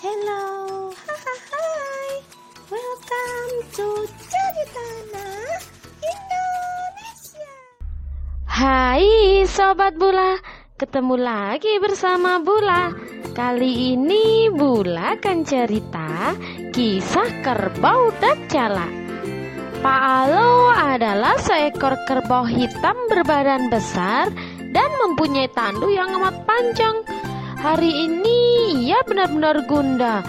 Hello, hai, welcome to Ceritana Indonesia. Hai Sobat Bula, ketemu lagi bersama Bula. Kali ini Bula akan cerita kisah kerbau dan jala. Pak Alo adalah seekor kerbau hitam berbadan besar dan mempunyai tandu yang amat panjang. Hari ini ia benar-benar gundah.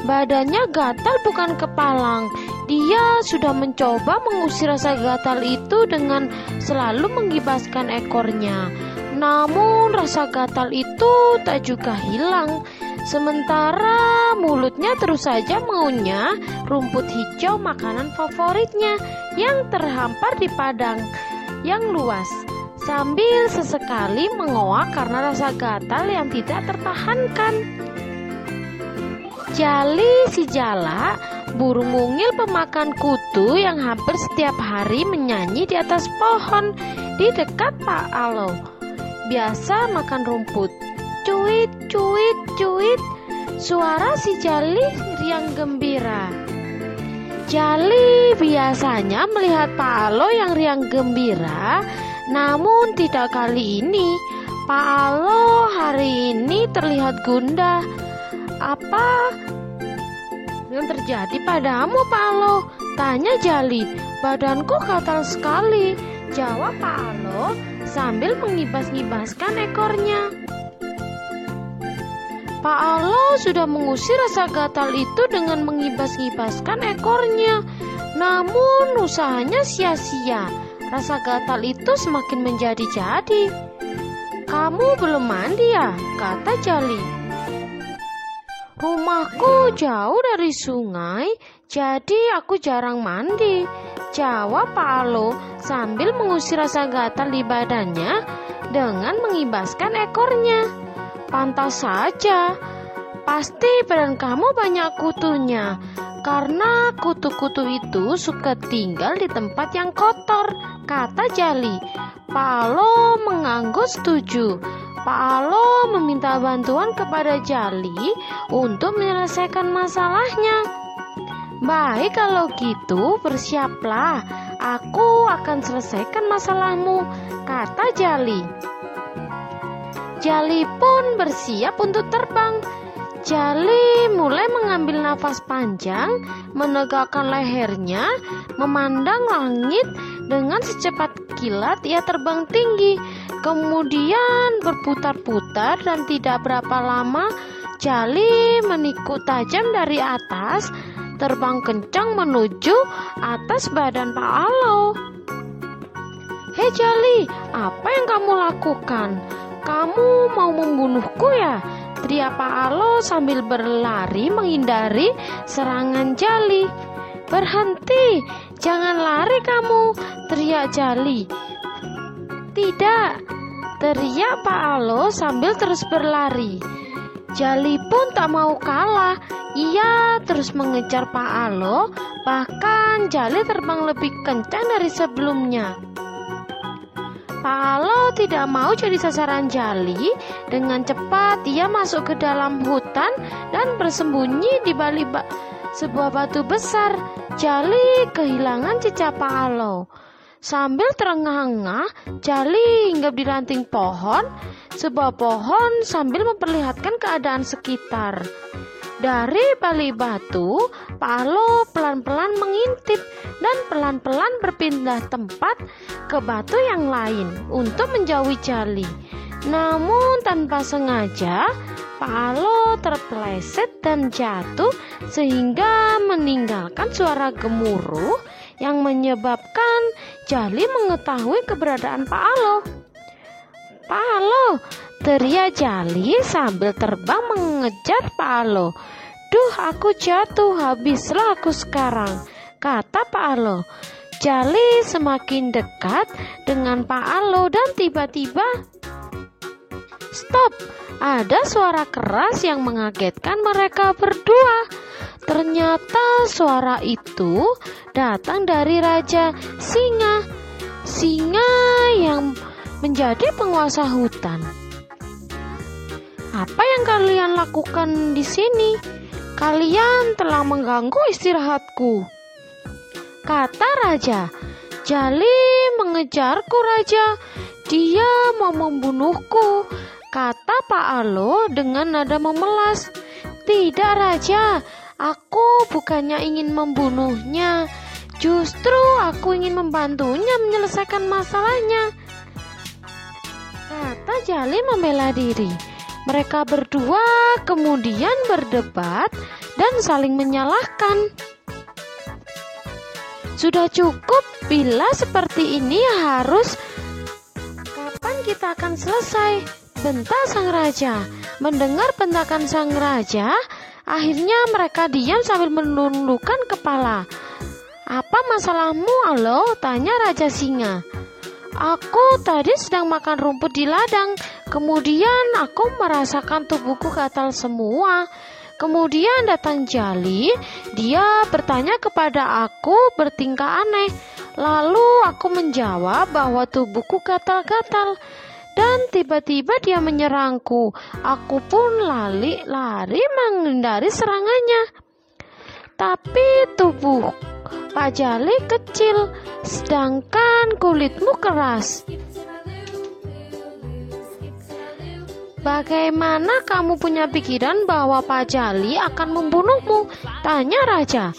Badannya gatal bukan kepalang. Dia sudah mencoba mengusir rasa gatal itu dengan selalu menggibaskan ekornya. Namun rasa gatal itu tak juga hilang. Sementara mulutnya terus saja mengunyah rumput hijau makanan favoritnya yang terhampar di padang yang luas, sambil sesekali mengoak karena rasa gatal yang tidak tertahankan. Jali si jala, burung mungil pemakan kutu yang hampir setiap hari menyanyi di atas pohon di dekat Pak Alo. Biasa makan rumput. Cuit, cuit, cuit. Suara si Jali riang gembira. Jali biasanya melihat Pak Alo yang riang gembira, namun tidak kali ini. Pak Alo hari ini terlihat gundah. Apa yang terjadi padamu, Pak Alo? Tanya Jali. Badanku gatal sekali, jawab Pak Alo sambil mengibas-ngibaskan ekornya. Pak Alo sudah mengusir rasa gatal itu dengan mengibas-ngibaskan ekornya. Namun usahanya sia-sia. Rasa gatal itu semakin menjadi-jadi. Kamu belum mandi ya? Kata Jali. Rumahku jauh dari sungai, jadi aku jarang mandi, jawab Pak Alo sambil mengusir rasa gatal di badannya dengan mengibaskan ekornya. Pantas saja, pasti badan kamu banyak kutunya, karena kutu-kutu itu suka tinggal di tempat yang kotor, kata Jali. Pak Alo mengangguk setuju. Pak Alo meminta bantuan kepada Jali untuk menyelesaikan masalahnya. Baik kalau gitu, bersiaplah. Aku akan selesaikan masalahmu, kata Jali. Jali pun bersiap untuk terbang. Jali mulai mengambil nafas panjang, menegakkan lehernya, memandang langit. Dengan secepat kilat ia terbang tinggi, kemudian berputar-putar dan tidak berapa lama Jali menikuk tajam dari atas, terbang kencang menuju atas badan Pak Alo. Hei Jali, apa yang kamu lakukan? Kamu mau membunuhku ya? Teriak Pak Alo sambil berlari menghindari serangan Jali. Berhenti, jangan lari kamu, teriak Jali. Tidak, teriak Pak Alo sambil terus berlari. Jali pun tak mau kalah. Ia terus mengejar Pak Alo, bahkan Jali terbang lebih kencang dari sebelumnya. Pak Alo tidak mau jadi sasaran Jali. Dengan cepat ia masuk ke dalam hutan dan bersembunyi di balik sebuah batu besar. Jali kehilangan jejak Pak Alo. Sambil terengah-engah, Jali hinggap di ranting pohon, sebuah pohon, sambil memperlihatkan keadaan sekitar. Dari balik batu, Pak Alo pelan-pelan mengintip dan pelan-pelan berpindah tempat ke batu yang lain untuk menjauhi Jali. Namun tanpa sengaja, Pak Alo terpeleset dan jatuh sehingga meninggalkan suara gemuruh yang menyebabkan Jali mengetahui keberadaan Pak Alo. Pak Alo, teriak Jali sambil terbang mengejar Pak Alo. Duh, aku jatuh, habislah aku sekarang, kata Pak Alo. Jali semakin dekat dengan Pak Alo dan tiba-tiba stop. Ada suara keras yang mengagetkan mereka berdua. Ternyata suara itu datang dari Raja Singa. Singa yang menjadi penguasa hutan. Apa yang kalian lakukan di sini? Kalian telah mengganggu istirahatku, kata raja. Jali mengejarku, Raja. Dia mau membunuhku, kata Pak Alo dengan nada memelas. Tidak, Raja, aku bukannya ingin membunuhnya. Justru aku ingin membantunya menyelesaikan masalahnya, kata Jali membela diri. Mereka berdua kemudian berdebat dan saling menyalahkan. Sudah cukup bila seperti ini harus. Kapan kita akan selesai? Bentak sang raja. Mendengar bentakan sang raja, akhirnya mereka diam sambil menundukkan kepala. Apa masalahmu, Alo? Tanya Raja Singa. Aku tadi sedang makan rumput di ladang. Kemudian aku merasakan tubuhku gatal semua. Kemudian datang Jali. Dia bertanya kepada aku bertingkah aneh. Lalu aku menjawab bahwa tubuhku gatal-gatal. Dan tiba-tiba dia menyerangku. Aku pun lari menghindari serangannya. Tapi tubuh Pak Jali kecil, sedangkan kulitmu keras. Bagaimana kamu punya pikiran bahwa Pak Jali akan membunuhmu? Tanya Raja.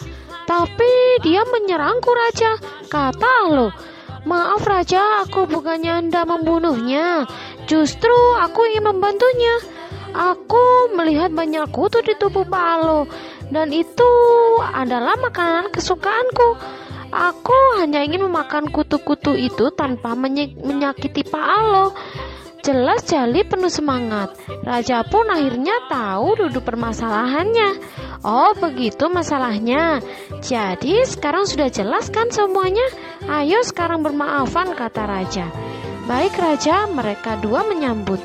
Tapi dia menyerangku, Raja, kata Alo. Maaf Raja, aku bukannya hendak membunuhnya. Justru aku ingin membantunya. Aku melihat banyak kutu di tubuh Pak Alo, dan itu adalah makanan kesukaanku. Aku hanya ingin memakan kutu-kutu itu tanpa menyakiti Pak Alo. Jelas Jali penuh semangat. Raja pun akhirnya tahu duduk permasalahannya. Oh, begitu masalahnya. Jadi sekarang sudah jelas kan semuanya? Ayo sekarang bermaafan, kata Raja. Baik Raja, mereka dua menyambut.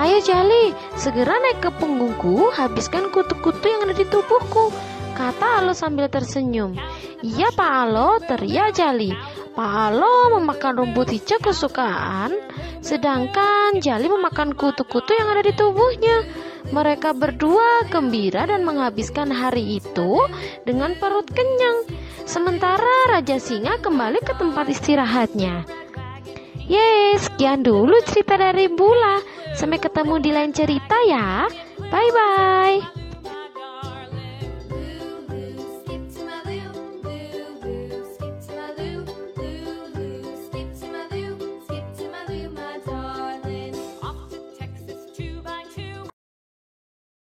Ayo Jali, segera naik ke punggungku, habiskan kutu-kutu yang ada di tubuhku, kata Alo sambil tersenyum. Iya Pak Alo, teriak Jali. Pak Alo memakan rumput hijau kesukaan, sedangkan Jali memakan kutu-kutu yang ada di tubuhnya. Mereka berdua gembira dan menghabiskan hari itu dengan perut kenyang. Sementara Raja Singa kembali ke tempat istirahatnya. Yeay, sekian dulu cerita dari Bula. Sampai ketemu di lain cerita ya. Bye-bye.